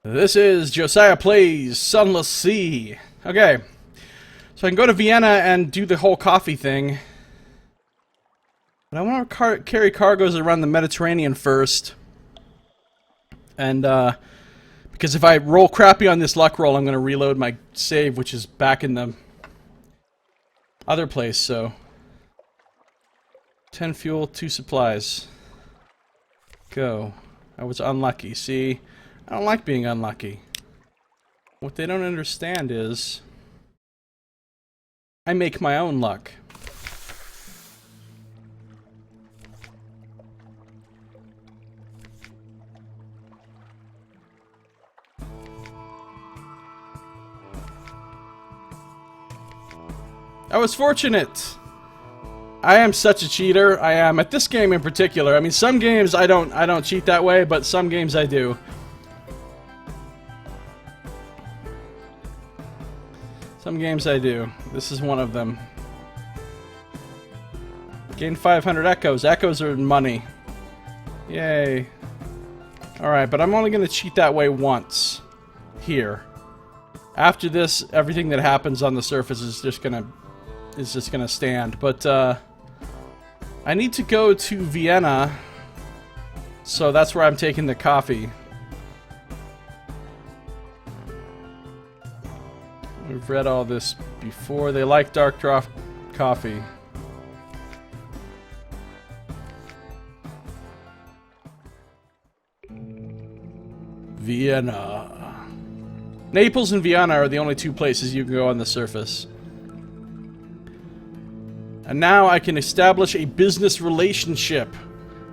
This is Josiah Plays Sunless Sea. Okay, so I can go to Vienna and do the whole coffee thing. But I want to carry cargoes around the Mediterranean first. And, because if I roll crappy on this luck roll, I'm going to reload my save, which is back in the other place, so... 10 fuel, 2 supplies. Go. I was unlucky, see? I don't like being unlucky. What they don't understand is... I make my own luck. I was fortunate! I am such a cheater. I am at this game in particular. I mean, some games I don't cheat that way, but some games I do. Some games I do. This is one of them. Gain 500 echoes. Echoes are money. Yay. Alright, but I'm only going to cheat that way once. Here. After this, everything that happens on the surface is just gonna stand. But, I need to go to Vienna. So that's where I'm taking the coffee. We've read all this before. They like dark draft coffee. Vienna. Naples and Vienna are the only two places you can go on the surface. And now I can establish a business relationship.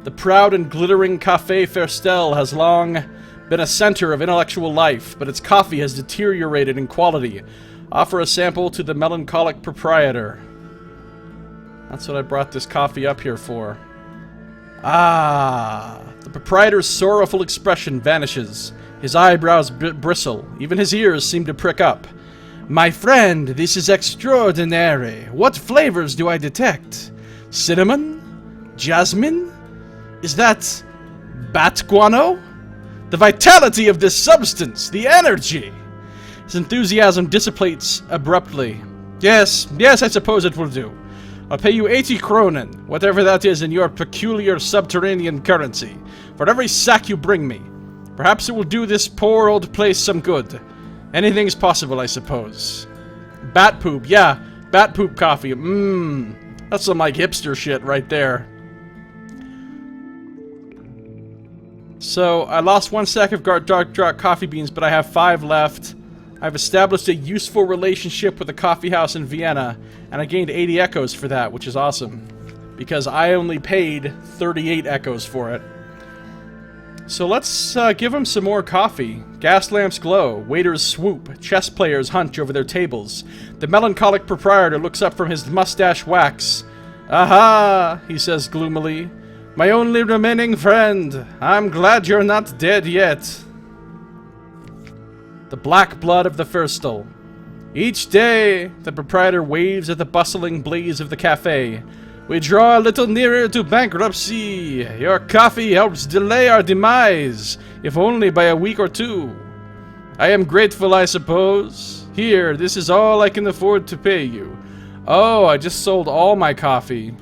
The proud and glittering Café Ferstel has long been a center of intellectual life, but its coffee has deteriorated in quality. Offer a sample to the melancholic proprietor. That's what I brought this coffee up here for. Ah, the proprietor's sorrowful expression vanishes. His eyebrows bristle. Even his ears seem to prick up. My friend, this is extraordinary. What flavors do I detect? Cinnamon? Jasmine? Is that bat guano? The vitality of this substance, the energy! His enthusiasm dissipates abruptly. Yes, I suppose it will do. I'll pay you 80 kronen, whatever that is in your peculiar subterranean currency, for every sack you bring me. Perhaps it will do this poor old place some good. Anything's possible, I suppose. Bat poop, yeah. Bat poop coffee. That's some, like, hipster shit right there. So, I lost 1 sack of dark coffee beans, but I have 5 left. I've established a useful relationship with a coffee house in Vienna, and I gained 80 echoes for that, which is awesome. Because I only paid 38 echoes for it. So let's give them some more coffee. Gas lamps glow, waiters swoop, chess players hunch over their tables. The melancholic proprietor looks up from his mustache wax. Aha, he says gloomily. My only remaining friend. I'm glad you're not dead yet. The black blood of the Ferstel. Each day, the proprietor waves at the bustling blaze of the cafe. We draw a little nearer to bankruptcy. Your coffee helps delay our demise, if only by a week or 2. I am grateful, I suppose. Here, this is all I can afford to pay you. Oh, I just sold all my coffee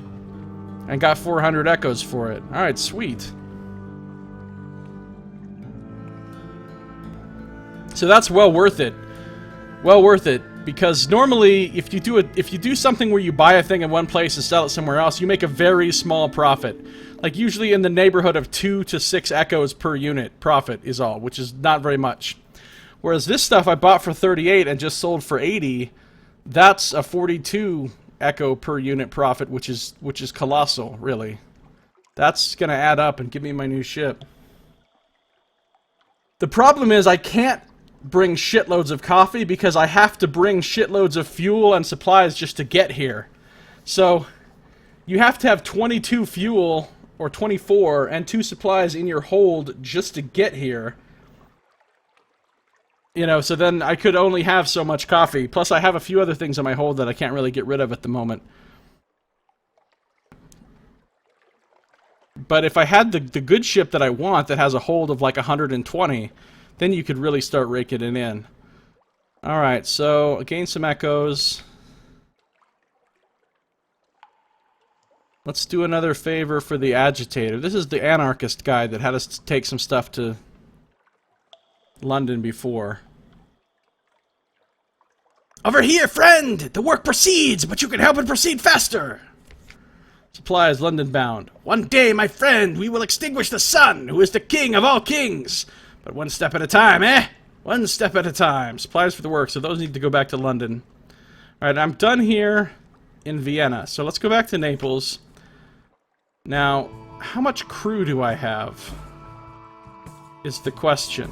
and got 400 echoes for it. Alright, sweet. So that's well worth it. Well worth it. Because normally, if you do something where you buy a thing in one place and sell it somewhere else, you make a very small profit. Like usually in the neighborhood of 2 to 6 echoes per unit profit is all, which is not very much. Whereas this stuff I bought for 38 and just sold for 80, that's a 42 echo per unit profit, which is colossal, really. That's gonna add up and give me my new ship. The problem is I can't bring shitloads of coffee because I have to bring shitloads of fuel and supplies just to get here. So you have to have 22 fuel or 24 and 2 supplies in your hold just to get here. You know, so then I could only have so much coffee. Plus I have a few other things on my hold that I can't really get rid of at the moment. But if I had the good ship that I want that has a hold of like 120, then you could really start raking it in. Alright, so gain some echoes. Let's do another favor for the agitator. This is the anarchist guy that had us take some stuff to London before. Over here, friend! The work proceeds, but you can help it proceed faster! Supplies, London bound. One day, my friend, we will extinguish the sun, who is the king of all kings! But one step at a time, eh? One step at a time. Supplies for the work, so those need to go back to London. Alright, I'm done here in Vienna, so let's go back to Naples. Now, how much crew do I have? Is the question.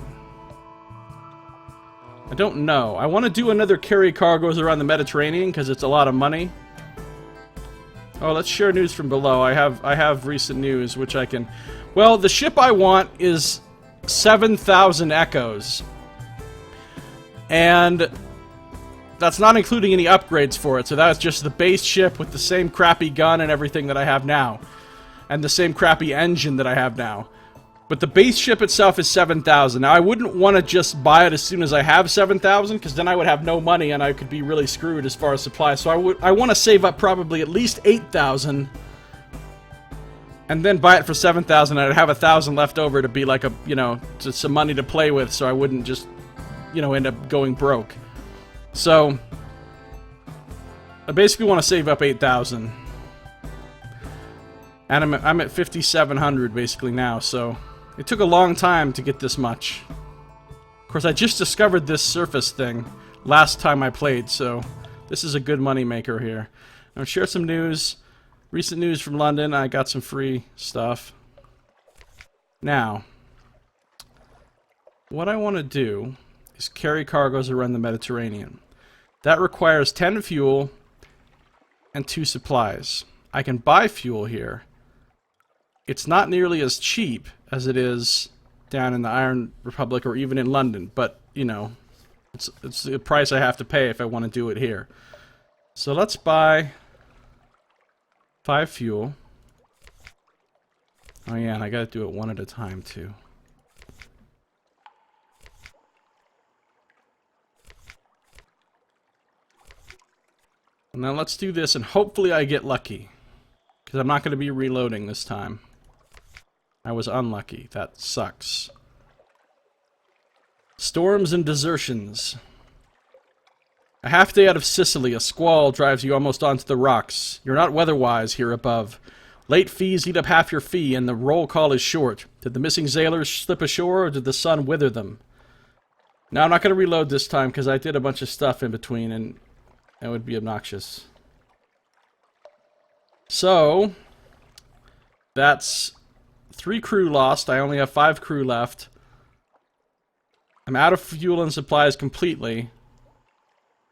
I don't know. I want to do another carry cargoes around the Mediterranean because it's a lot of money. Oh, let's share news from below. I have recent news which I can. Well, the ship I want is 7,000 echoes, and that's not including any upgrades for it. So that's just the base ship with the same crappy gun and everything that I have now, and the same crappy engine that I have now. But the base ship itself is 7,000. Now, I wouldn't want to just buy it as soon as I have 7,000, because then I would have no money and I could be really screwed as far as supplies. So I want to save up probably at least 8,000, and then buy it for 7,000. I'd have 1,000 left over to be like a, you know, just some money to play with, so I wouldn't just, you know, end up going broke. So I basically want to save up 8,000, and I'm at 5,700 basically now. So. It took a long time to get this much. Of course, I just discovered this surface thing last time I played, so this is a good money maker here. I'll share some news. Recent news from London. I got some free stuff. Now, what I want to do is carry cargoes around the Mediterranean. That requires 10 fuel and 2 supplies. I can buy fuel here. It's not nearly as cheap as it is down in the Iron Republic or even in London, but, you know, it's the price I have to pay if I want to do it here. So let's buy 5 fuel. Oh yeah, and I gotta do it one at a time too. And now let's do this, and hopefully I get lucky, because I'm not going to be reloading this time. I was unlucky. That sucks. Storms and desertions. A half day out of Sicily, a squall drives you almost onto the rocks. You're not weather-wise here above. Late fees eat up half your fee, and the roll call is short. Did the missing sailors slip ashore, or did the sun wither them? Now, I'm not going to reload this time, because I did a bunch of stuff in between, and that would be obnoxious. So, that's 3 crew lost. I only have 5 crew left. I'm out of fuel and supplies completely.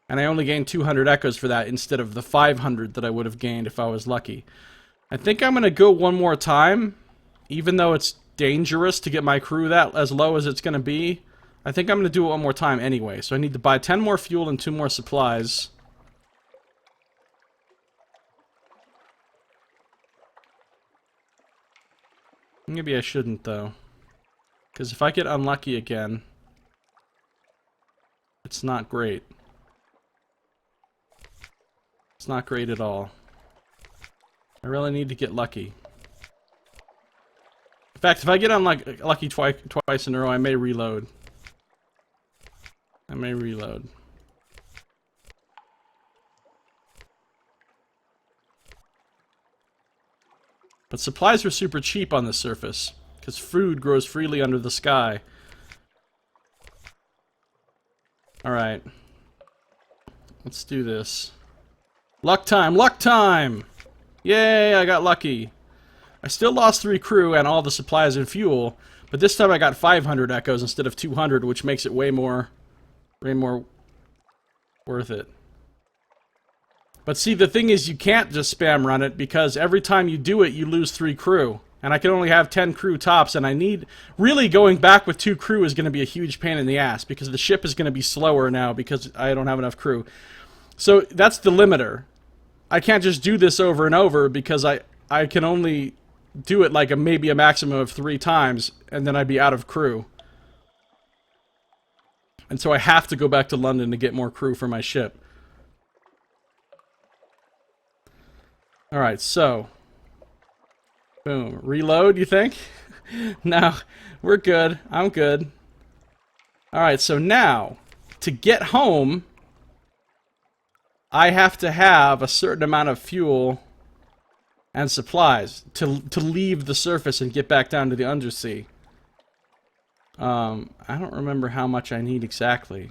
And I only gained 200 echoes for that instead of the 500 that I would have gained if I was lucky. I think I'm going to go one more time, even though it's dangerous to get my crew that as low as it's going to be. I think I'm going to do it one more time anyway. So I need to buy 10 more fuel and 2 more supplies. Maybe I shouldn't, though. Because if I get unlucky again, it's not great. It's not great at all. I really need to get lucky. In fact, if I get unlucky twice in a row, I may reload. I may reload. But supplies are super cheap on the surface, because food grows freely under the sky. Alright. Let's do this. Luck time! Luck time! Yay, I got lucky. I still lost 3 crew and all the supplies and fuel, but this time I got 500 echoes instead of 200, which makes it way more worth it. But see, the thing is, you can't just spam run it, because every time you do it, you lose 3 crew. And I can only have 10 crew tops, and I need... Really, going back with 2 crew is going to be a huge pain in the ass, because the ship is going to be slower now, because I don't have enough crew. So, that's the limiter. I can't just do this over and over, because I can only do it like maybe a maximum of 3 times, and then I'd be out of crew. And so I have to go back to London to get more crew for my ship. Alright, so... boom. Reload, you think? No, we're good. I'm good. Alright, so now, to get home, I have to have a certain amount of fuel and supplies to leave the surface and get back down to the Unterzee. I don't remember how much I need exactly.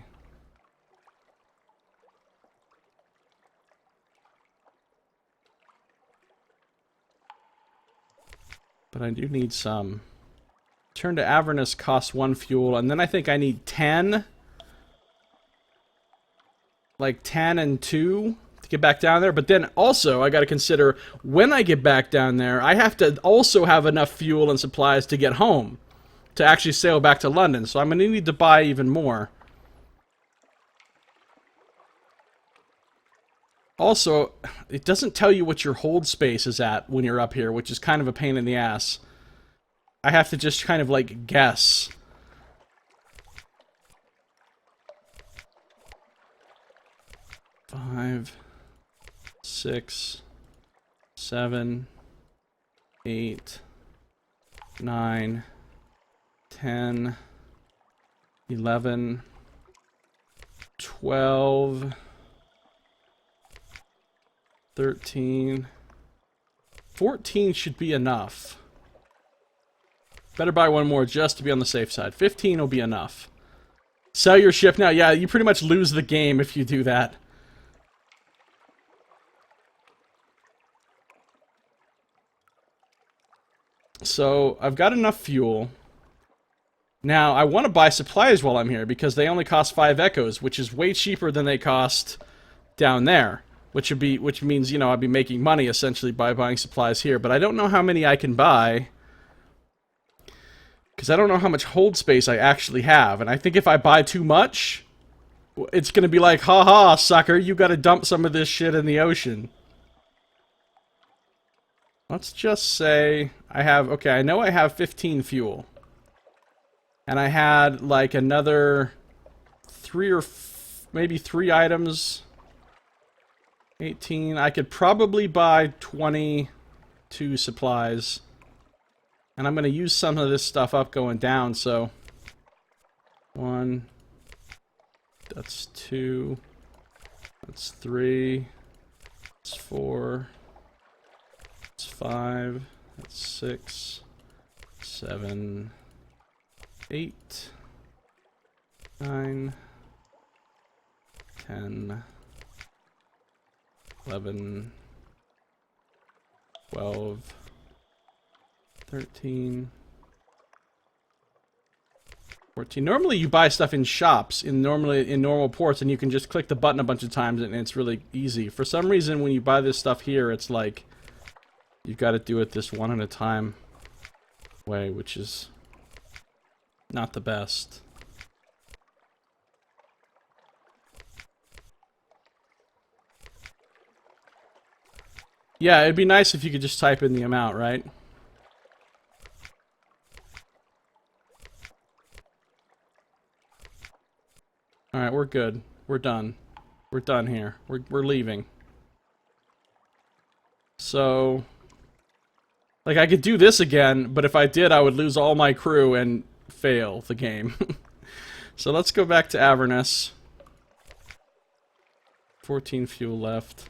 But I do need some. Turn to Avernus costs 1 fuel, and then I think I need 10. Like 10 and 2 to get back down there. But then also, I gotta consider, when I get back down there, I have to also have enough fuel and supplies to get home. To actually sail back to London. So I'm gonna need to buy even more. Also, it doesn't tell you what your hold space is at when you're up here, which is kind of a pain in the ass. I have to just kind of, like, guess. Five, 6, 7, 8, 9, 10, 11, 12, 13, 14 should be enough. Better buy one more just to be on the safe side. 15 will be enough. Sell your ship now. Yeah, you pretty much lose the game if you do that. So, I've got enough fuel. Now, I want to buy supplies while I'm here, because they only cost 5 echoes, which is way cheaper than they cost down there. Which means, you know, I'll be making money, essentially, by buying supplies here. But I don't know how many I can buy, because I don't know how much hold space I actually have. And I think if I buy too much, it's going to be like, haha, sucker, you got to dump some of this shit in the ocean. Let's just say I have, okay, I know I have 15 fuel. And I had, like, another 3 or maybe 3 items. 18. I could probably buy 22 supplies. And I'm going to use some of this stuff up going down, so... 1. That's 2. That's 3. That's 4. That's 5. That's 6. 7. 8, 9, 10, 11, 12, 13, 14. Normally you buy stuff in shops, in normal ports, and you can just click the button a bunch of times and it's really easy. For some reason, when you buy this stuff here, it's like you've got to do it this one at a time way, which is not the best. Yeah, it'd be nice if you could just type in the amount, right? Alright, we're good. We're done. We're done here. We're leaving. So... like, I could do this again, but if I did, I would lose all my crew and fail the game. So let's go back to Avernus. 14 fuel left.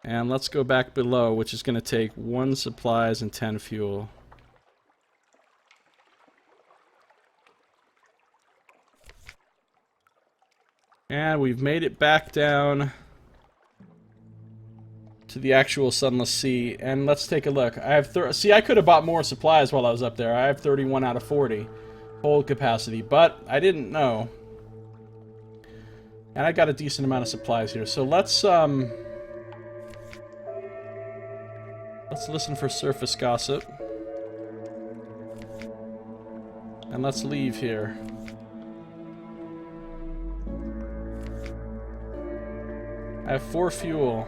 And let's go back below, which is going to take 1 supplies and 10 fuel. And we've made it back down to the actual Sunless Sea. And let's take a look. I have see, I could have bought more supplies while I was up there. I have 31 out of 40 hold capacity, but I didn't know. And I got a decent amount of supplies here. So let's listen for surface gossip. And let's leave here. I have 4 fuel.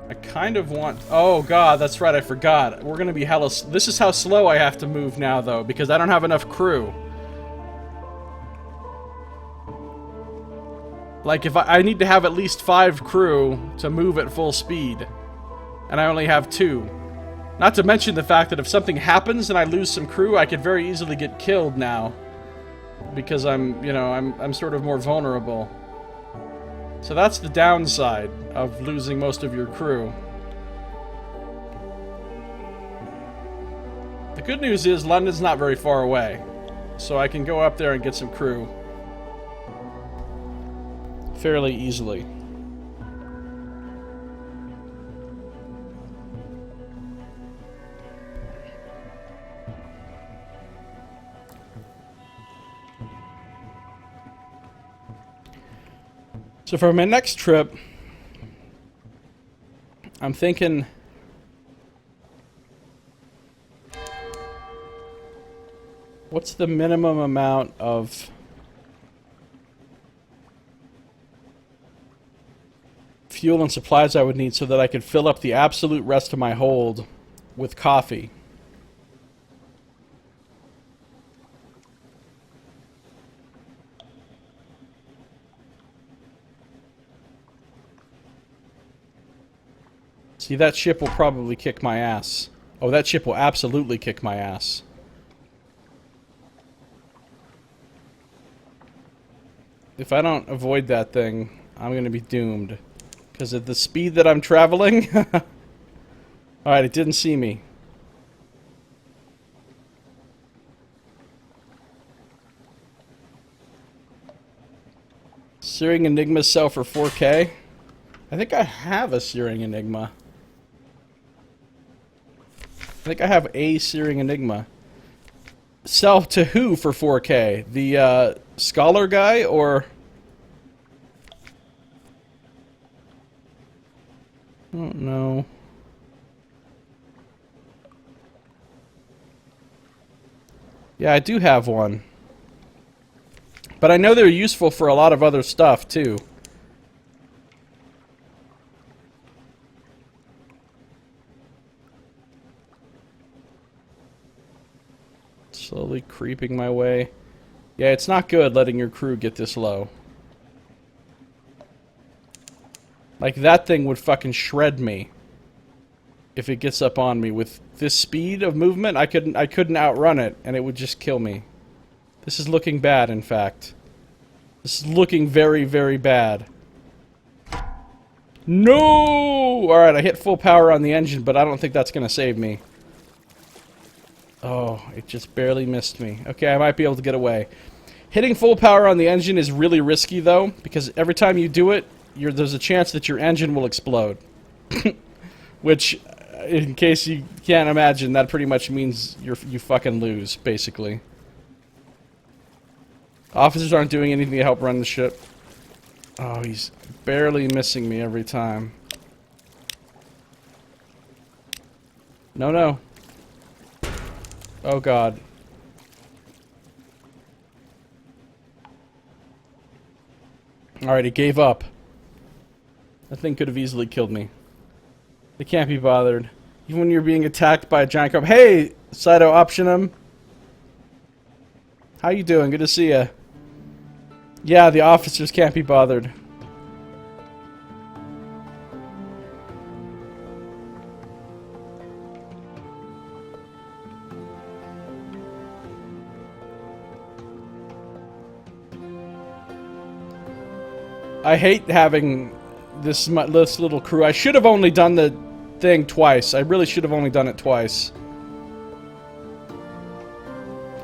I kind of want... oh god, that's right, I forgot. We're gonna be hella... this is how slow I have to move now, though, because I don't have enough crew. Like, if I need to have at least 5 crew to move at full speed. And I only have 2. Not to mention the fact that if something happens and I lose some crew, I could very easily get killed now. Because I'm, you know, I'm sort of more vulnerable. So that's the downside of losing most of your crew. The good news is London's not very far away. So I can go up there and get some crew fairly easily. So for my next trip, I'm thinking what's the minimum amount of fuel and supplies I would need so that I could fill up the absolute rest of my hold with coffee? See, that ship will probably kick my ass. Oh, that ship will absolutely kick my ass. If I don't avoid that thing, I'm gonna be doomed. Because at the speed that I'm traveling... Alright, it didn't see me. Searing Enigma sell for 4K? I think I have a Searing Enigma. I think I have a Searing Enigma. Sell to who for 4K? The, scholar guy, or... I don't know. Yeah, I do have one. But I know they're useful for a lot of other stuff, too. Slowly creeping my way. Yeah, it's not good letting your crew get this low. Like, that thing would fucking shred me if it gets up on me. With this speed of movement, I couldn't outrun it, and it would just kill me. This is looking bad, in fact. This is looking very, very bad. No! Alright, I hit full power on the engine, but I don't think that's gonna save me. Oh, it just barely missed me. Okay, I might be able to get away. Hitting full power on the engine is really risky, though, because every time you do it, there's a chance that your engine will explode. Which, in case you can't imagine, that pretty much means you fucking lose, basically. Officers aren't doing anything to help run the ship. Oh, he's barely missing me every time. No, no. Oh, God. Alright, it gave up. That thing could have easily killed me. They can't be bothered. Even when you're being attacked by a giant crab. Hey, Cyto Optionum. How you doing? Good to see ya. Yeah, the officers can't be bothered. I hate having this little crew. I should have only done the thing twice. I really should have only done it twice.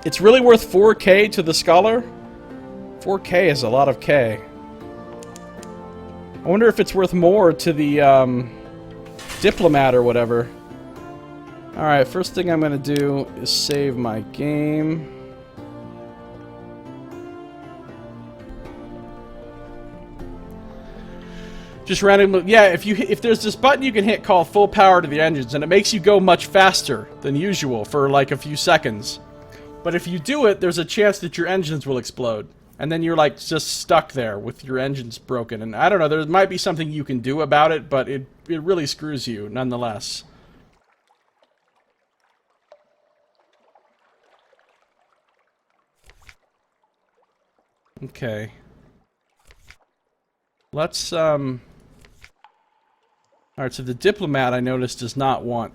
It's really worth 4K to the Scholar? 4K is a lot of K. I wonder if it's worth more to the, Diplomat or whatever. Alright, first thing I'm gonna do is save my game. Just randomly, yeah, if there's this button you can hit called full power to the engines, and it makes you go much faster than usual for like a few seconds. But if you do it, there's a chance that your engines will explode. And then you're like just stuck there with your engines broken. And I don't know, there might be something you can do about it, but it really screws you nonetheless. Okay. Let's, Alright, so the diplomat, I noticed, does not want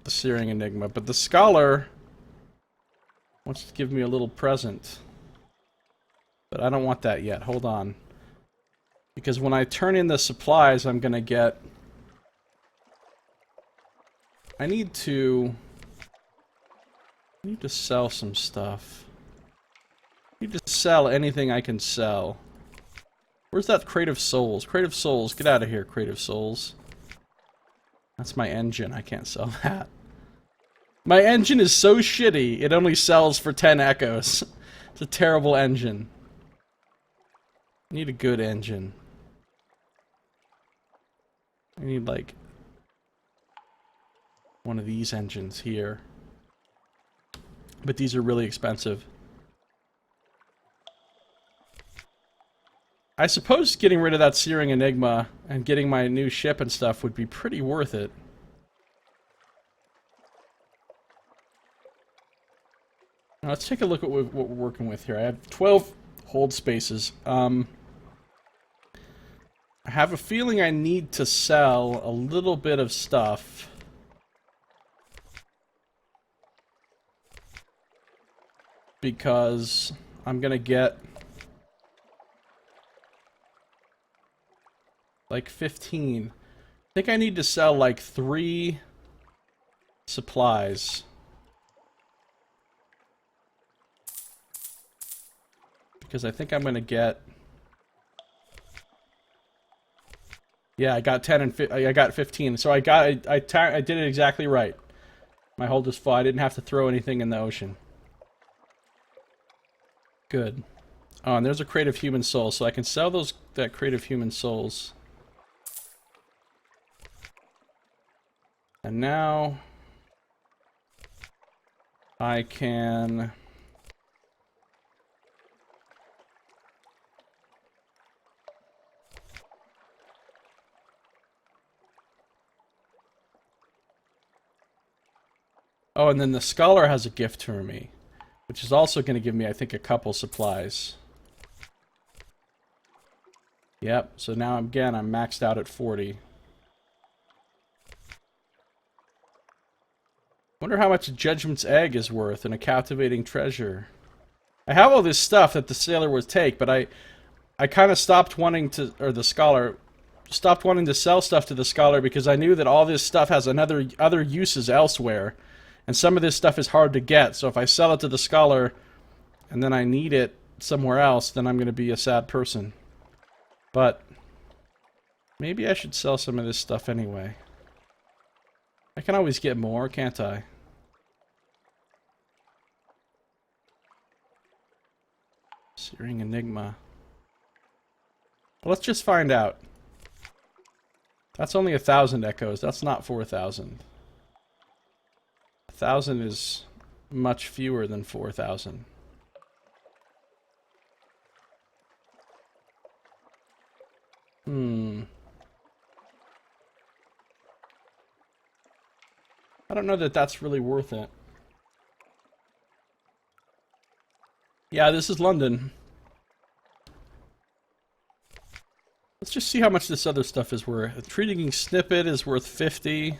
the Searing Enigma, but the scholar wants to give me a little present. But I don't want that yet. Hold on. Because when I turn in the supplies, I'm gonna get... I need to sell some stuff. I need to sell anything I can sell. Where's that Crate of Souls? Crate of Souls, get out of here, Crate of Souls. That's my engine, I can't sell that. My engine is so shitty, it only sells for 10 echoes. It's a terrible engine. I need a good engine. I need, like, one of these engines here. But these are really expensive. I suppose getting rid of that Searing Enigma and getting my new ship and stuff would be pretty worth it. Now let's take a look at what we're working with here. I have 12 hold spaces. I have a feeling I need to sell a little bit of stuff. Because I'm gonna get like 15. I think I need to sell like 3 supplies. Because I think I'm gonna get... Yeah, I got 10 and I got 15. So I did it exactly right. My hold is full. I didn't have to throw anything in the ocean. Good. Oh, and there's a crate of human souls, so I can sell that crate of human souls. And now I can oh, and then the scholar has a gift for me, which is also going to give me, I think, a couple supplies. Yep, so now again, I'm maxed out at 40. Wonder how much a Judgment's Egg is worth and a captivating treasure. I have all this stuff that the sailor would take, but I kind of stopped wanting to, or the scholar, stopped wanting to sell stuff to the scholar because I knew that all this stuff has other uses elsewhere. And some of this stuff is hard to get, so if I sell it to the scholar and then I need it somewhere else, then I'm going to be a sad person. But maybe I should sell some of this stuff anyway. I can always get more, can't I? Searing Enigma. Well, let's just find out. That's only 1,000 echoes. That's not 4,000. 1,000 is much fewer than 4,000. I don't know that that's really worth it. Yeah, this is London. Let's just see how much this other stuff is worth. A treating snippet is worth 50.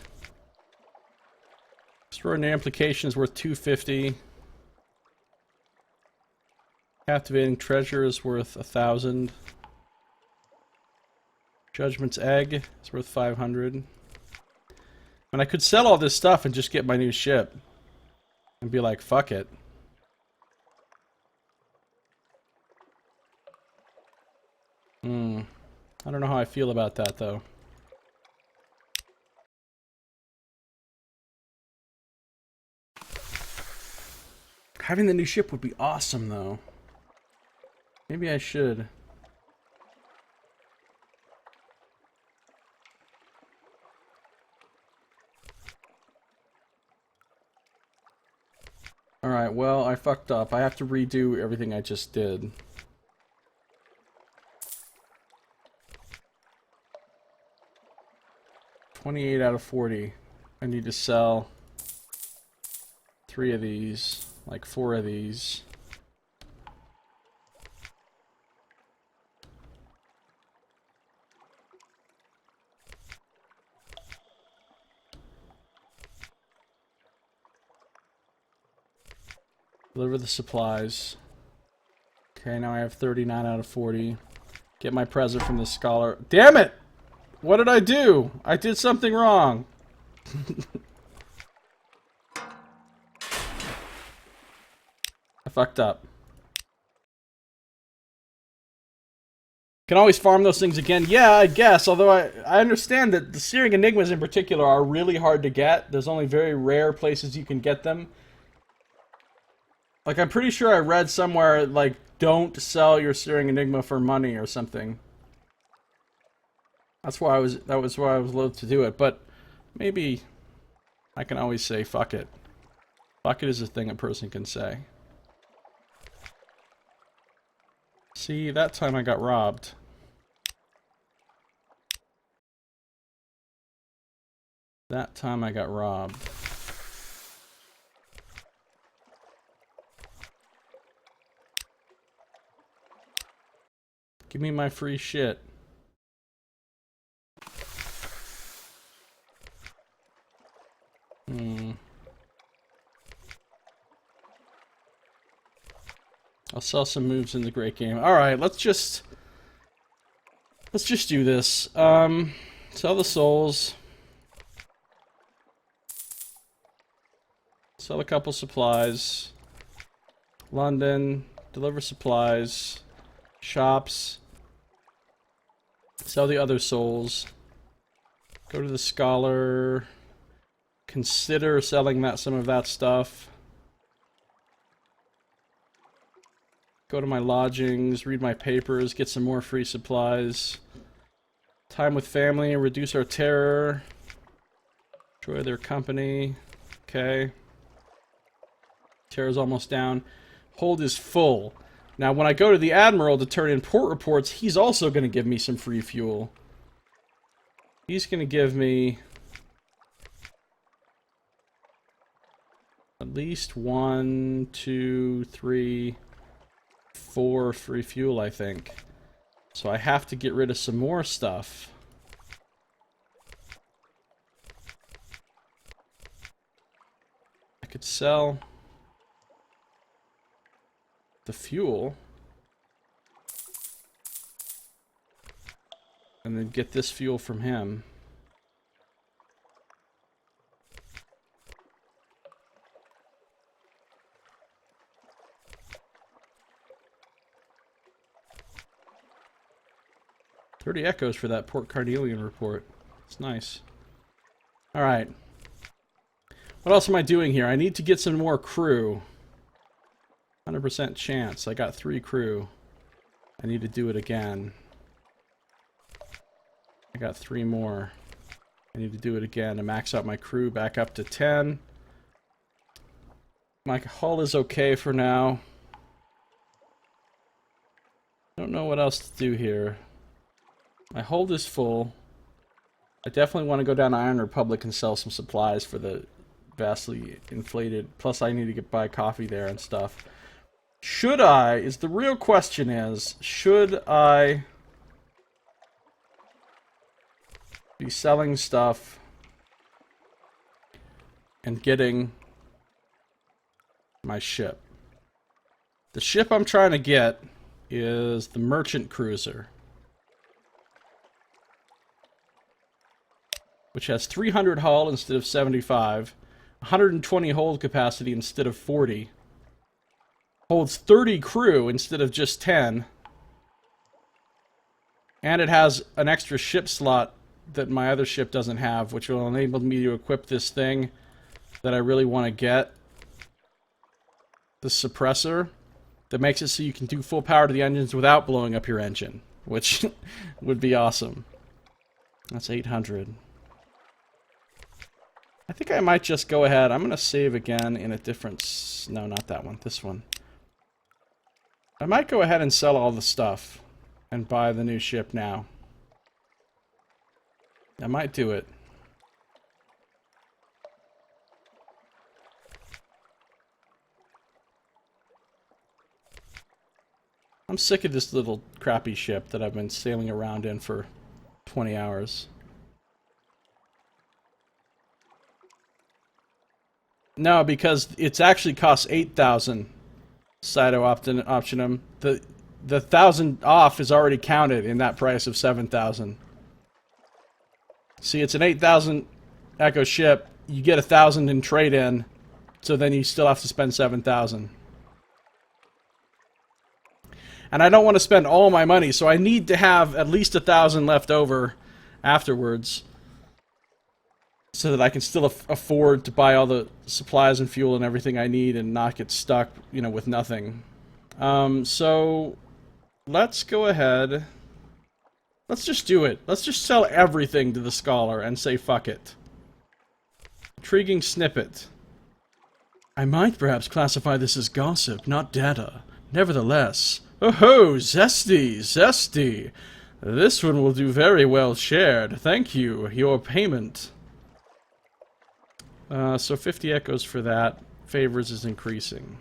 Extraordinary implication is worth 250. Captivating treasure is worth 1,000. Judgment's Egg is worth 500. And I could sell all this stuff and just get my new ship. And be like, fuck it. I don't know how I feel about that, though. Having the new ship would be awesome, though. Maybe I should. Alright, well, I fucked up. I have to redo everything I just did. $28 out of 40. I need to sell 3 of these, like 4 of these. Deliver the supplies. Okay, now I have 39 out of 40. Get my present from the scholar. Damn it! What did I do? I did something wrong. I fucked up. Can always farm those things again. Yeah, I guess. Although I understand that the Searing Enigmas in particular are really hard to get. There's only very rare places you can get them. Like, I'm pretty sure I read somewhere, like, don't sell your Searing Enigma for money or something. That was why I was loath to do it. But maybe I can always say fuck it. Fuck it is a thing a person can say. See, that time I got robbed. That time I got robbed. Give me my free shit. I'll sell some moves in the great game. Alright, let's just do this. Sell the souls. Sell a couple supplies. London. Deliver supplies. Shops. Sell the other souls. Go to the scholar. Consider selling some of that stuff. Go to my lodgings, read my papers, get some more free supplies. Time with family, reduce our terror. Enjoy their company. Okay. Terror's almost down. Hold is full. Now, when I go to the Admiral to turn in port reports, he's also going to give me some free fuel. He's going to give me at least 1, 2, 3, 4 free fuel, I think. So I have to get rid of some more stuff. I could sell the fuel and then get this fuel from him. $30 echoes for that Port Carnelian report. It's nice. Alright. What else am I doing here? I need to get some more crew. 100% chance. I got 3 crew. I need to do it again. I got 3 more. I need to do it again to max out my crew back up to 10. My hull is okay for now. Don't know what else to do here. My hold is full. I definitely want to go down to Iron Republic and sell some supplies for the vastly inflated. Plus, I need to buy coffee there and stuff. Should I? The real question is, should I be selling stuff and getting my ship? The ship I'm trying to get is the Merchant Cruiser, which has 300 hull instead of 75, 120 hold capacity instead of 40, holds 30 crew instead of just 10, and it has an extra ship slot that my other ship doesn't have, which will enable me to equip this thing that I really want to get. The suppressor that makes it so you can do full power to the engines without blowing up your engine, which would be awesome. That's 800. I think I might just go ahead. I'm going to save again in a different... No, not that one. This one. I might go ahead and sell all the stuff and buy the new ship now. I might do it. I'm sick of this little crappy ship that I've been sailing around in for 20 hours. No, because it's actually costs 8,000 Cyto optionum. The 1,000 off is already counted in that price of 7,000. See, it's an 8,000 Echo ship. You get 1,000 in trade-in, so then you still have to spend 7,000. And I don't want to spend all my money, so I need to have at least 1,000 left over afterwards, so that I can still afford to buy all the supplies and fuel and everything I need and not get stuck, you know, with nothing. So let's go ahead. Let's just do it. Let's just sell everything to the scholar and say fuck it. Intriguing snippet. I might perhaps classify this as gossip, not data. Nevertheless. Oh-ho! Zesty! Zesty! This one will do very well shared. Thank you. Your payment. So 50 echoes for that. Favors is increasing.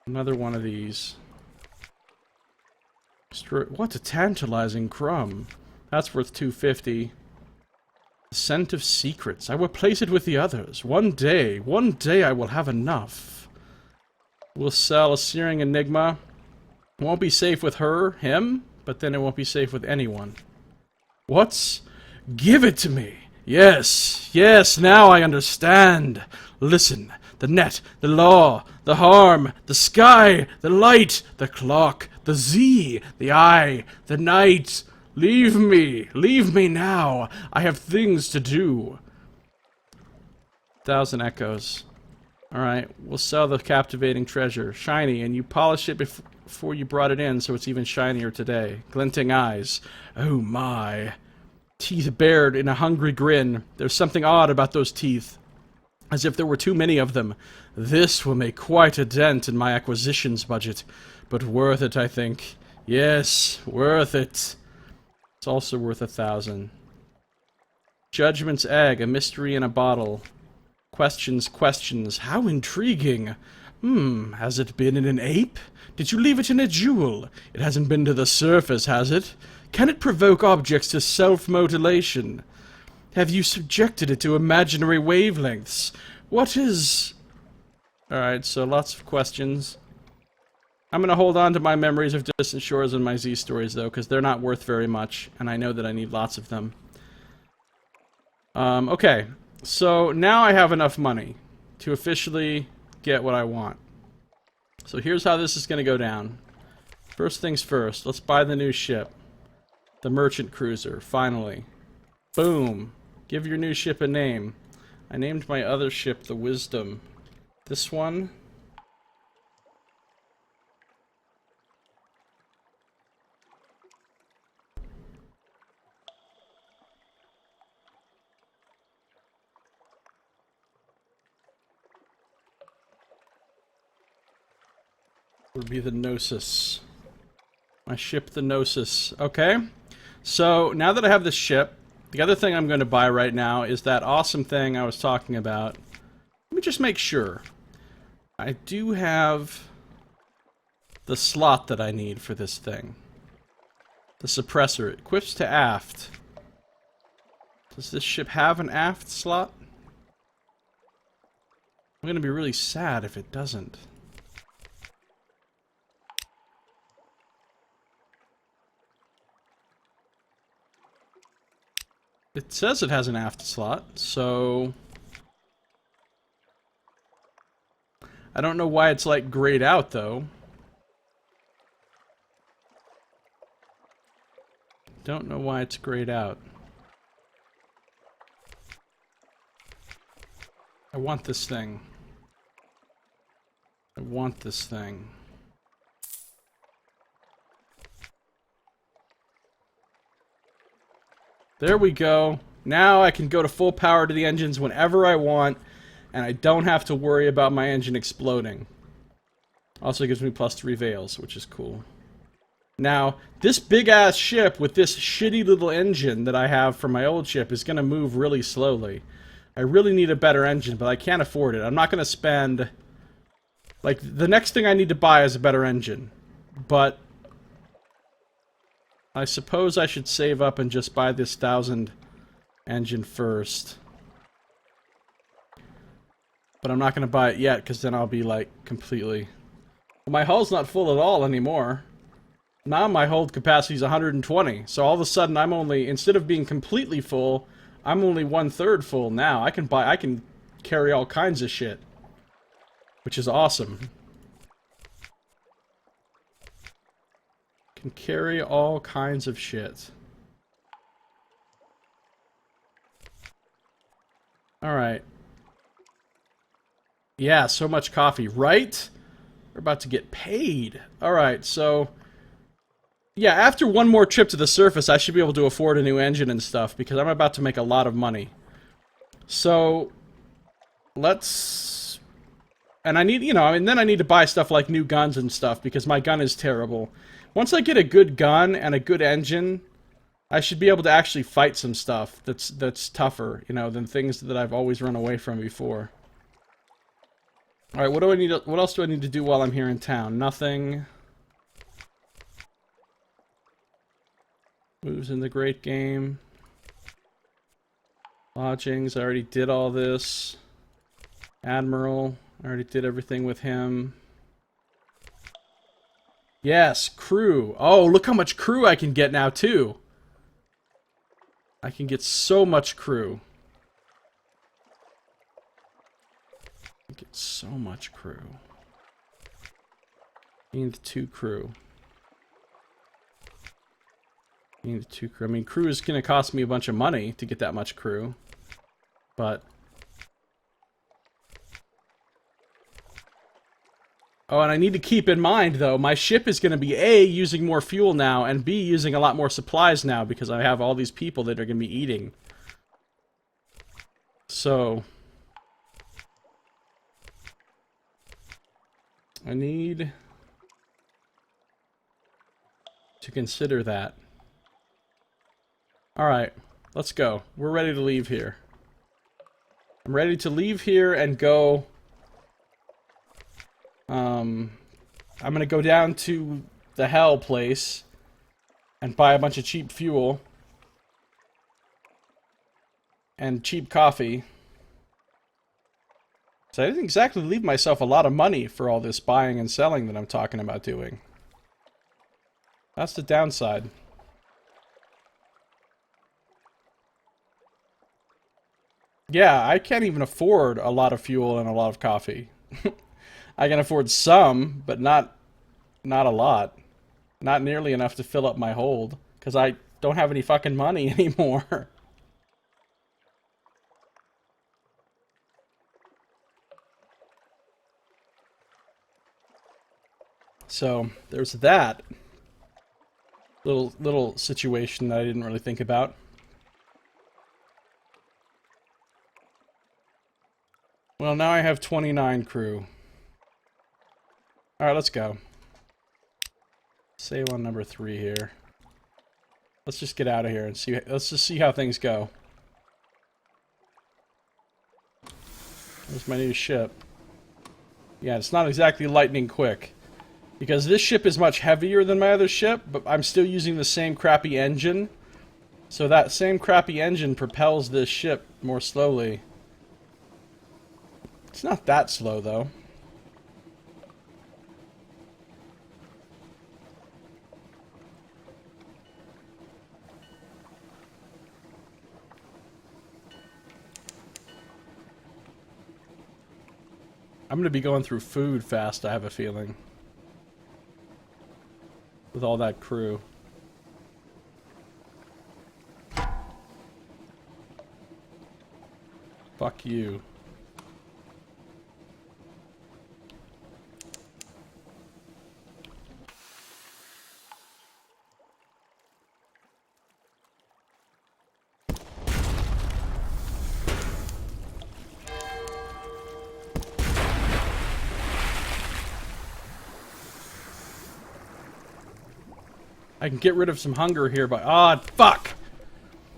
Another one of these. What a tantalizing crumb. That's worth 250. The scent of secrets. I will place it with the others. One day I will have enough. We'll sell a searing enigma. It won't be safe with him, but then it won't be safe with anyone. What's? Give it to me! Yes, yes, now I understand. Listen, the net, the law, the harm, the sky, the light, the clock, the Z, the I, the night. Leave me now. I have things to do. 1,000 echoes. Alright, we'll sell the captivating treasure. Shiny, and you polish it before you brought it in, so it's even shinier today. Glinting eyes. Oh my. Teeth bared in a hungry grin. There's something odd about those teeth. As if there were too many of them. This will make quite a dent in my acquisitions budget. But worth it, I think. Yes, worth it. It's also worth 1,000. Judgment's egg, a mystery in a bottle. Questions, questions. How intriguing. Has it been in an ape? Did you leave it in a jewel? It hasn't been to the surface, has it? Can it provoke objects to self-mutilation? Have you subjected it to imaginary wavelengths? What is... Alright, so lots of questions. I'm gonna hold on to my memories of distant shores and my Z stories, though, because they're not worth very much, and I know that I need lots of them. Okay, so now I have enough money to officially get what I want. So here's how this is gonna go down. First things first, let's buy the new ship. The merchant cruiser, finally. Boom. Give your new ship a name. I named my other ship the Wisdom. This one... would be the Gnosis. My ship, the Gnosis. Okay. So, now that I have this ship, the other thing I'm going to buy right now is that awesome thing I was talking about. Let me just make sure. I do have the slot that I need for this thing. The suppressor. It equips to aft. Does this ship have an aft slot? I'm going to be really sad if it doesn't. It says it has an aft slot, so... I don't know why it's like grayed out, though. Don't know why it's grayed out. I want this thing. I want this thing. There we go. Now I can go to full power to the engines whenever I want, and I don't have to worry about my engine exploding. Also gives me +3 Veils, which is cool. Now, this big-ass ship with this shitty little engine that I have for my old ship is going to move really slowly. I really need a better engine, but I can't afford it. I'm not going to spend... Like, the next thing I need to buy is a better engine. But... I suppose I should save up and just buy this 1,000 engine first. But I'm not going to buy it yet, because then I'll be, like, completely My hull's not full at all anymore. Now my hold capacity is 120. So all of a sudden I'm only, instead of being completely full, I'm only 1/3 full now. I can carry all kinds of shit. Which is awesome. Can carry all kinds of shit. Alright. Yeah, so much coffee, right? We're about to get paid. Alright, so... yeah, after one more trip to the surface, I should be able to afford a new engine and stuff, because I'm about to make a lot of money. So... let's... and I need, you know, and then I need to buy stuff like new guns and stuff, because my gun is terrible. Once I get a good gun and a good engine, I should be able to actually fight some stuff that's tougher, you know, than things that I've always run away from before. Alright, what else do I need to do while I'm here in town? Nothing. Moves in the great game. Lodgings, I already did all this. Admiral, I already did everything with him. Yes, crew. Oh, look how much crew I can get now, too. I can get so much crew. I get so much crew. Need 2 crew. Need 2 crew. I mean, crew is going to cost me a bunch of money to get that much crew. But... oh, and I need to keep in mind, though, my ship is going to be A, using more fuel now, and B, using a lot more supplies now, because I have all these people that are going to be eating. So... I need to consider that. Alright, let's go. We're ready to leave here. I'm ready to leave here and go... I'm gonna go down to the Hell place and buy a bunch of cheap fuel and cheap coffee. So I didn't exactly leave myself a lot of money for all this buying and selling that I'm talking about doing. That's the downside. Yeah, I can't even afford a lot of fuel and a lot of coffee. I can afford some, but not a lot. Not nearly enough to fill up my hold, because I don't have any fucking money anymore. So, there's that little situation that I didn't really think about. Well, now I have 29 crew. Alright, let's go. Save on number 3 here. Let's just get out of here and see. Let's just see how things go. There's my new ship. Yeah, it's not exactly lightning quick. Because this ship is much heavier than my other ship, but I'm still using the same crappy engine. So that same crappy engine propels this ship more slowly. It's not that slow, though. I'm gonna be going through food fast, I have a feeling. With all that crew. Fuck you. I can get rid of some hunger here, but... ah, fuck!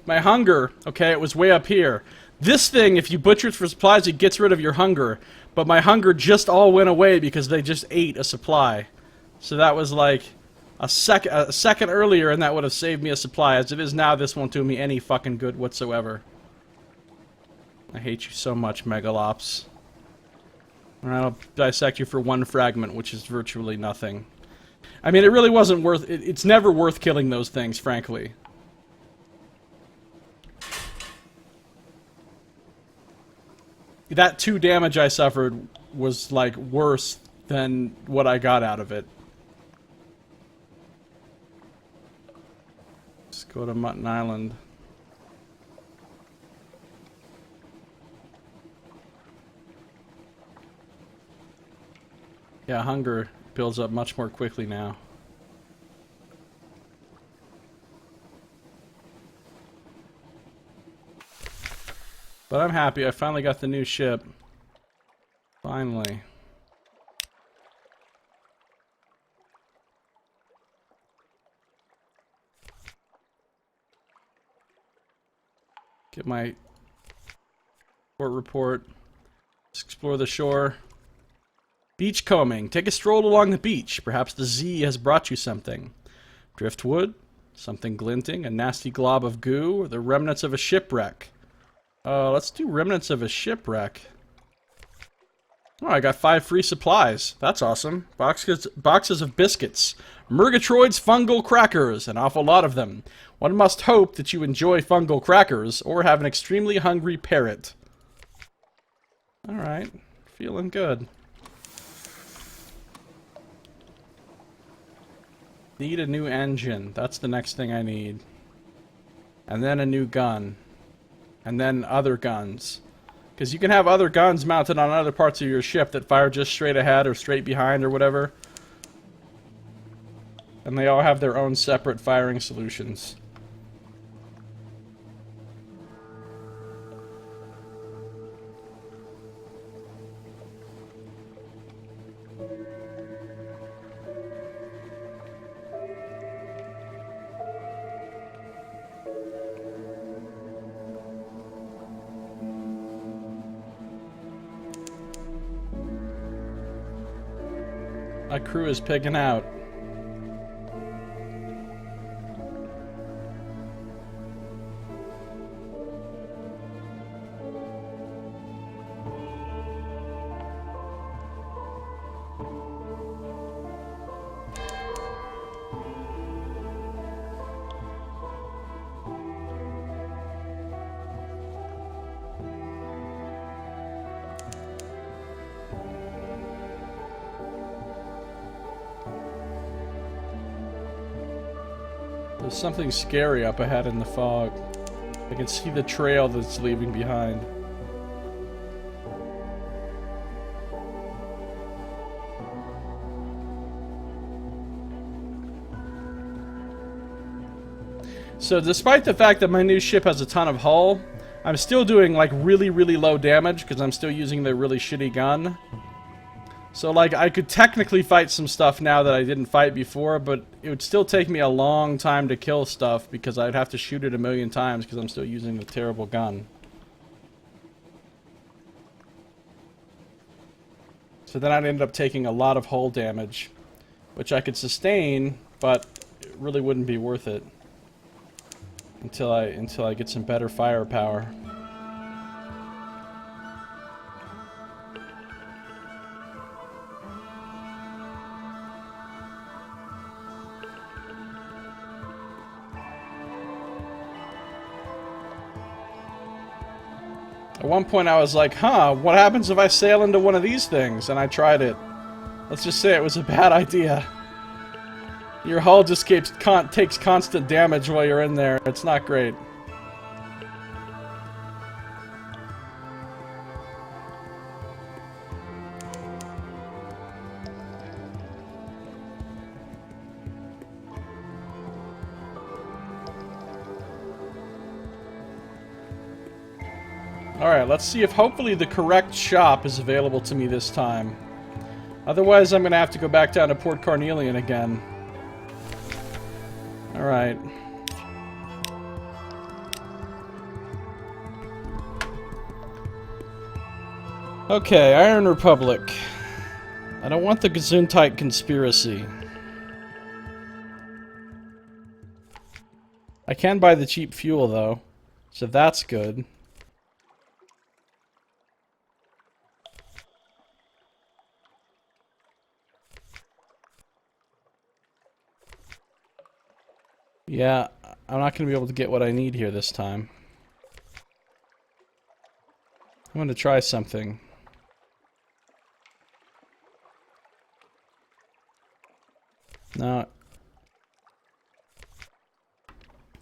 My hunger, okay, it was way up here. This thing, if you butcher it for supplies, it gets rid of your hunger. But my hunger just all went away because they just ate a supply. So that was like a second earlier, and that would have saved me a supply. As it is now, this won't do me any fucking good whatsoever. I hate you so much, Megalops. And I'll dissect you for 1 fragment, which is virtually nothing. I mean, it really wasn't worth... It's never worth killing those things, frankly. That 2 damage I suffered was, like, worse than what I got out of it. Let's go to Mutton Island. Yeah, hunger builds up much more quickly now. But I'm happy, I finally got the new ship. Finally. Get my port report. Let's explore the shore. Beachcombing. Take a stroll along the beach. Perhaps the Z has brought you something. Driftwood, something glinting, a nasty glob of goo, or the remnants of a shipwreck. Let's do remnants of a shipwreck. Oh, I got 5 free supplies. That's awesome. Boxes of biscuits. Murgatroyd's fungal crackers. An awful lot of them. One must hope that you enjoy fungal crackers, or have an extremely hungry parrot. Alright. Feeling good. Need a new engine. That's the next thing I need. And then a new gun. And then other guns. Because you can have other guns mounted on other parts of your ship that fire just straight ahead or straight behind or whatever. And they all have their own separate firing solutions. My crew is pigging out. There's something scary up ahead in the fog. I can see the trail that's leaving behind. So despite the fact that my new ship has a ton of hull, I'm still doing like really low damage because I'm still using the really shitty gun. So, like, I could technically fight some stuff now that I didn't fight before, but it would still take me a long time to kill stuff because I'd have to shoot it a million times because I'm still using the terrible gun. So then I'd end up taking a lot of hull damage, which I could sustain, but it really wouldn't be worth it until I get some better firepower. At one point I was like, huh, what happens if I sail into one of these things? And I tried it. Let's just say it was a bad idea. Your hull just takes constant damage while you're in there. It's not great. Alright, let's see if hopefully the correct shop is available to me this time. Otherwise, I'm gonna have to go back down to Port Carnelian again. Alright. Okay, Iron Republic. I don't want the Gesundheit conspiracy. I can buy the cheap fuel, though. So that's good. Yeah, I'm not going to be able to get what I need here this time. I'm going to try something. No.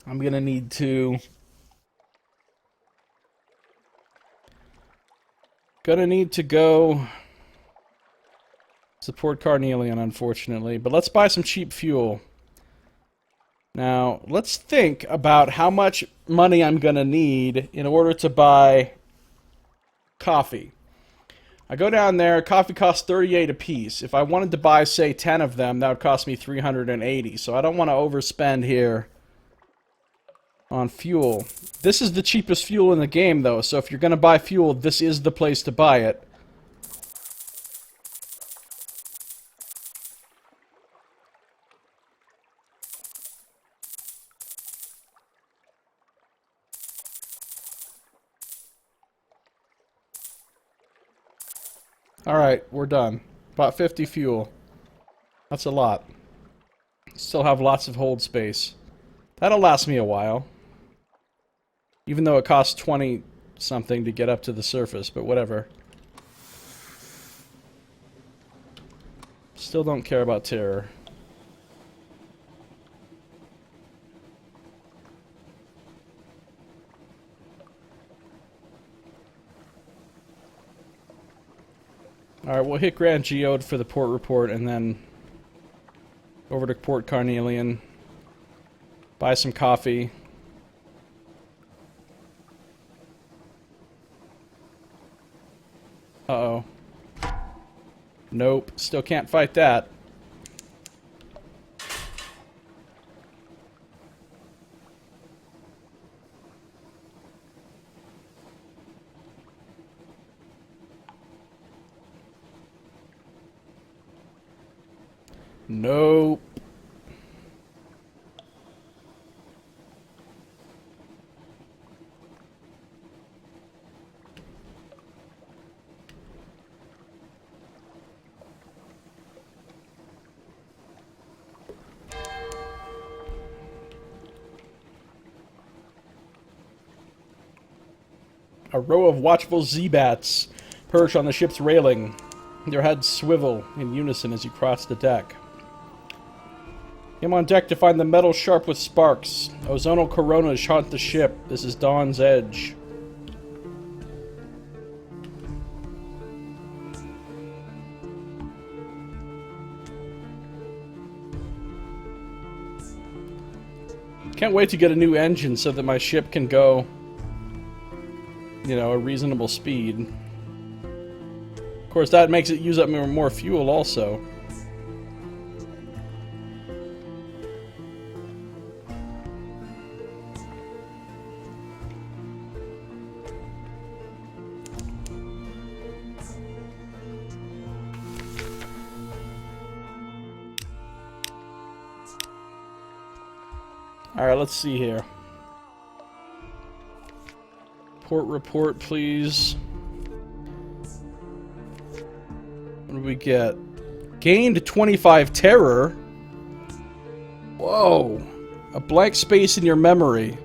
I'm going to need to... Gonna need to go... Support Carnelian, unfortunately. But let's buy some cheap fuel. Now, let's think about how much money I'm gonna need in order to buy coffee. I go down there, coffee costs 38 apiece. If I wanted to buy, say, 10 of them, that would cost me 380. So I don't want to overspend here on fuel. This is the cheapest fuel in the game, though, so if you're gonna buy fuel, this is the place to buy it. Alright, we're done. Bought 50 fuel. That's a lot. Still have lots of hold space. That'll last me a while. Even though it costs 20 something to get up to the surface, but whatever. Still don't care about terror. Alright, we'll hit Grand Geode for the port report and then over to Port Carnelian. Buy some coffee. Uh-oh. Nope, still can't fight that. Nope. A row of watchful Z-bats perch on the ship's railing. Their heads swivel in unison as you cross the deck. Came on deck to find the metal sharp with sparks. Ozonal coronas haunt the ship. This is Dawn's Edge. Can't wait to get a new engine so that my ship can go, you know, a reasonable speed. Of course, that makes it use up more fuel also. Alright, let's see here. Port report, please. What do we get? Gained 25 terror. Whoa. A blank space in your memory.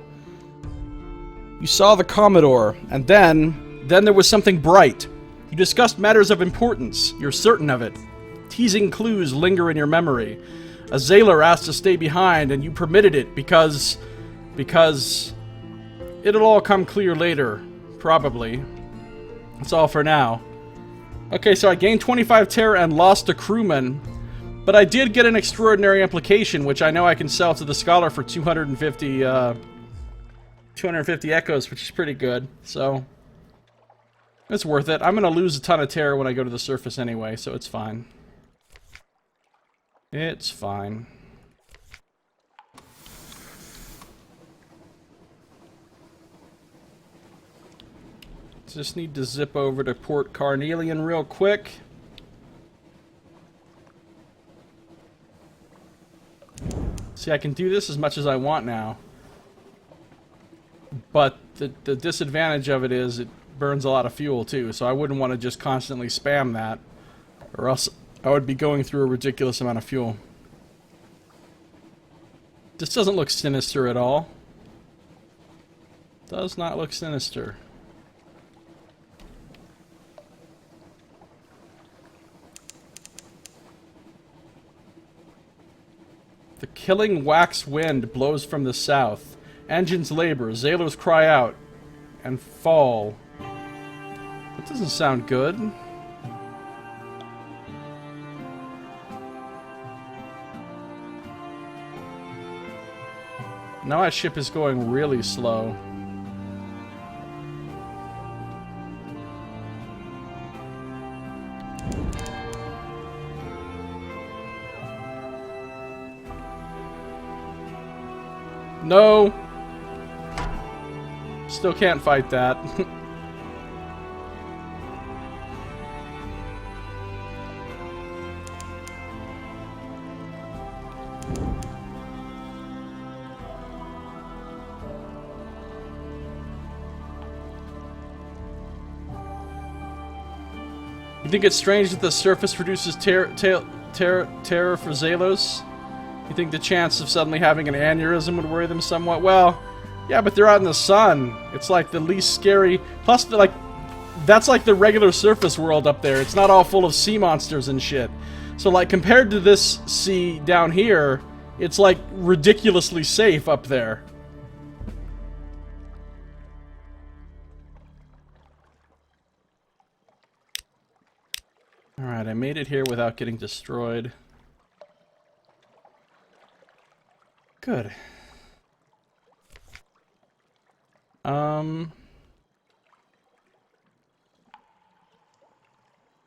You saw the Commodore, and then there was something bright. You discussed matters of importance. You're certain of it. Teasing clues linger in your memory. A sailor asked to stay behind, and you permitted it because it'll all come clear later, probably. That's all for now. Okay, so I gained 25 terror and lost a crewman, but I did get an extraordinary implication, which I know I can sell to the scholar for 250 echoes, which is pretty good. So it's worth it. I'm gonna lose a ton of terror when I go to the surface anyway, so it's fine. It's fine. Just need to zip over to Port Carnelian real quick. See, I can do this as much as I want now. But the disadvantage of it is it burns a lot of fuel too, so I wouldn't want to just constantly spam that, or else I would be going through a ridiculous amount of fuel. This doesn't look sinister at all. Does not look sinister. The killing wax wind blows from the south. Engines labor, sailors cry out and fall. That doesn't sound good. Now our ship is going really slow. No! Still can't fight that. You think it's strange that the surface produces terror for Zalos? You think the chance of suddenly having an aneurysm would worry them somewhat? Well, yeah, but they're out in the sun. It's like the least scary. Plus, like, that's like the regular surface world up there. It's not all full of sea monsters and shit. So, like, compared to this sea down here, it's like ridiculously safe up there. Alright, I made it here without getting destroyed. Good.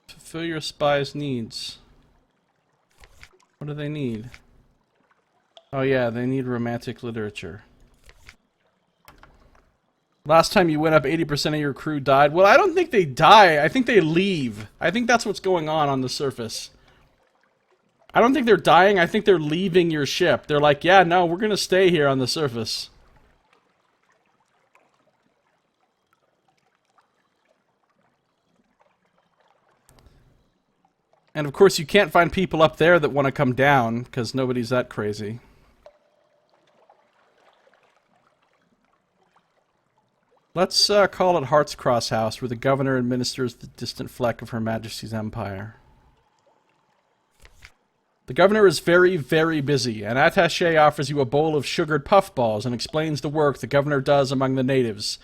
Fulfill your spy's needs. What do they need? Oh yeah, they need romantic literature. Last time you went up, 80% of your crew died. Well, I don't think they die. I think they leave. I think that's what's going on the surface. I don't think they're dying. I think they're leaving your ship. They're like, yeah, no, we're gonna stay here on the surface. And of course, you can't find people up there that want to come down, because nobody's that crazy. Let's call it Heart's Cross House, where the governor administers the distant fleck of Her Majesty's empire. The governor is very, very busy. An attaché offers you a bowl of sugared puffballs and explains the work the governor does among the natives.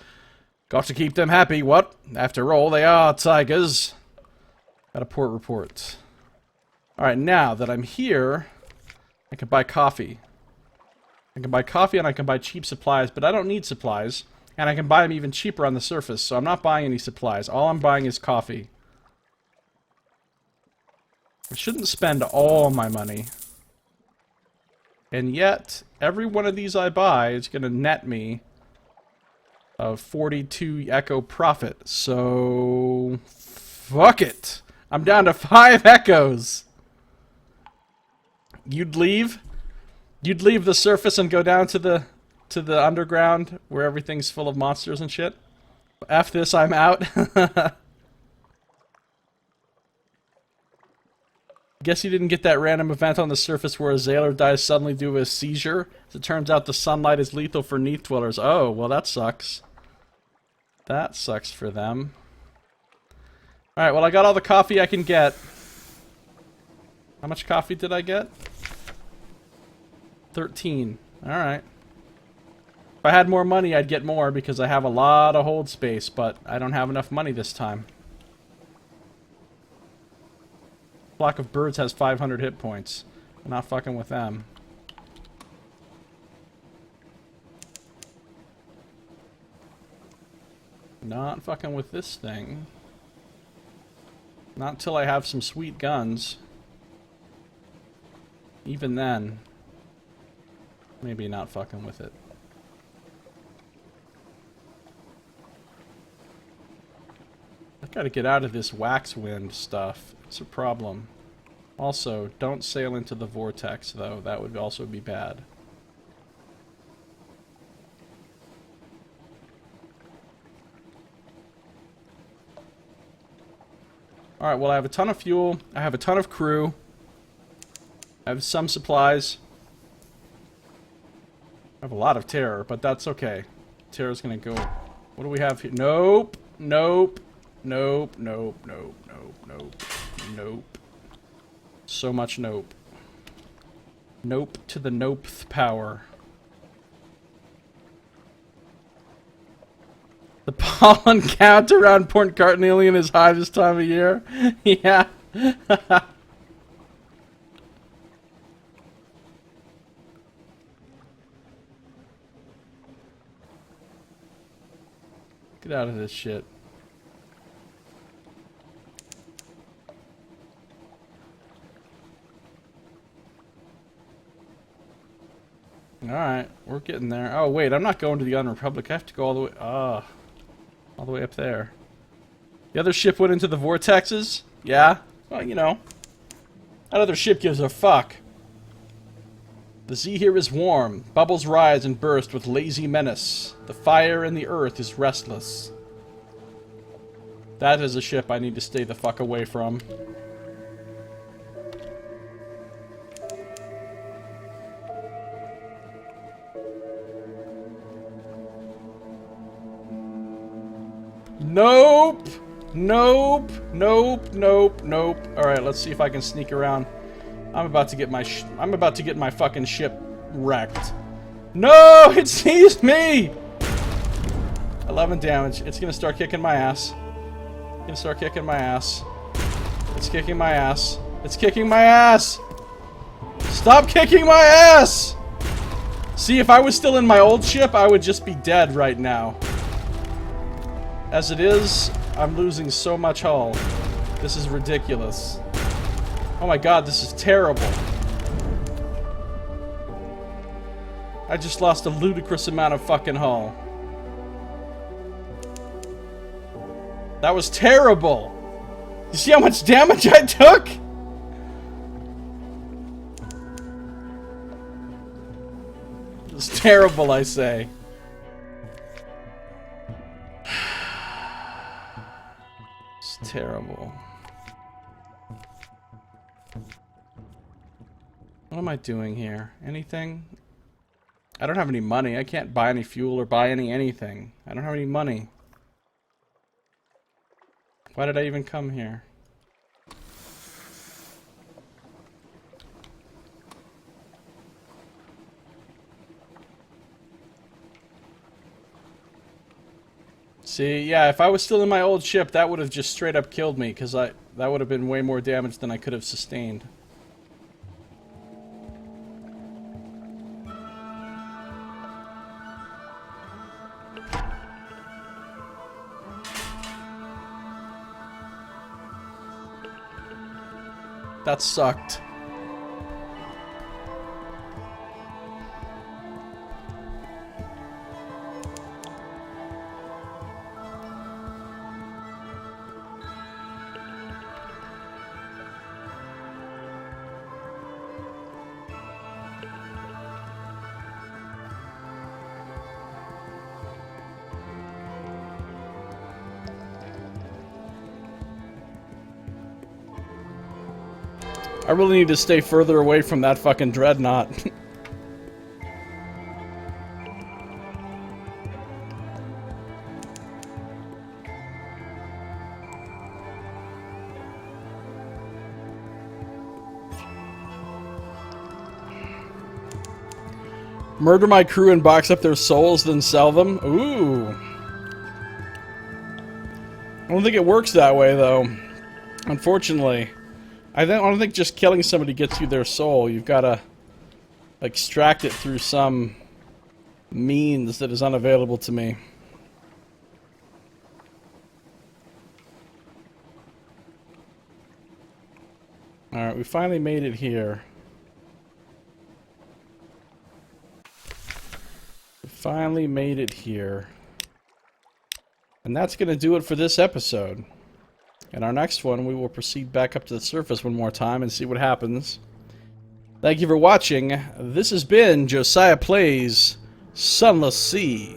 Got to keep them happy, what? After all, they are tigers. Got a port report. Alright, now that I'm here, I can buy coffee. I can buy coffee and I can buy cheap supplies, but I don't need supplies. And I can buy them even cheaper on the surface, so I'm not buying any supplies. All I'm buying is coffee. I shouldn't spend all my money. And yet, every one of these I buy is going to net me a 42 echo profit. So, fuck it. I'm down to 5 echoes. You'd leave? You'd leave the surface and go down to the underground where everything's full of monsters and shit? F this, I'm out. Guess you didn't get that random event on the surface where a sailor dies suddenly due to a seizure. As it turns out, the sunlight is lethal for Neath dwellers. Oh, well that sucks. That sucks for them. Alright, well I got all the coffee I can get. How much coffee did I get? 13. Alright. If I had more money, I'd get more because I have a lot of hold space, but I don't have enough money this time. Flock of birds has 500 hit points. I'm not fucking with them. Not fucking with this thing. Not till I have some sweet guns. Even then. Maybe not fucking with it. I gotta get out of this wax wind stuff. It's a problem. Also, don't sail into the vortex, though. That would also be bad. Alright, well I have a ton of fuel. I have a ton of crew. I have some supplies. I have a lot of terror, but that's okay. Terror's gonna go... What do we have here? Nope. Nope. Nope. Nope. Nope. Nope. Nope. Nope. So much nope. Nope to the nopeth power. The pollen count around Port Cartnelian is high this time of year. Yeah. Get out of this shit. Alright, we're getting there. Oh wait, I'm not going to the Unrepublic. I have to go all the way... all the way up there. The other ship went into the vortexes? Yeah? Well, you know. That other ship gives a fuck. The sea here is warm. Bubbles rise and burst with lazy menace. The fire in the earth is restless. That is a ship I need to stay the fuck away from. Nope! Nope! Nope! Nope! Nope! Alright, let's see if I can sneak around. I'm about to get my fucking ship wrecked. No! It seized me! 11 damage. It's gonna start kicking my ass. It's gonna start kicking my ass. It's kicking my ass. It's kicking my ass! Stop kicking my ass! See, if I was still in my old ship, I would just be dead right now. As it is, I'm losing so much hull. This is ridiculous. Oh my god, this is terrible. I just lost a ludicrous amount of fucking hull. That was terrible! You see how much damage I took? It was terrible, I say. It's terrible. What am I doing here? Anything? I don't have any money. I can't buy any fuel or buy anything. I don't have any money. Why did I even come here? See, yeah, if I was still in my old ship, that would have just straight up killed me, because that would have been way more damage than I could have sustained. That sucked. I really need to stay further away from that fucking dreadnought. Murder my crew and box up their souls, then sell them? Ooh. I don't think it works that way, though. Unfortunately. I don't think just killing somebody gets you their soul. You've got to extract it through some means that is unavailable to me. Alright, we finally made it here. We finally made it here. And that's going to do it for this episode. In our next one, we will proceed back up to the surface one more time and see what happens. Thank you for watching. This has been Josiah Plays Sunless Sea.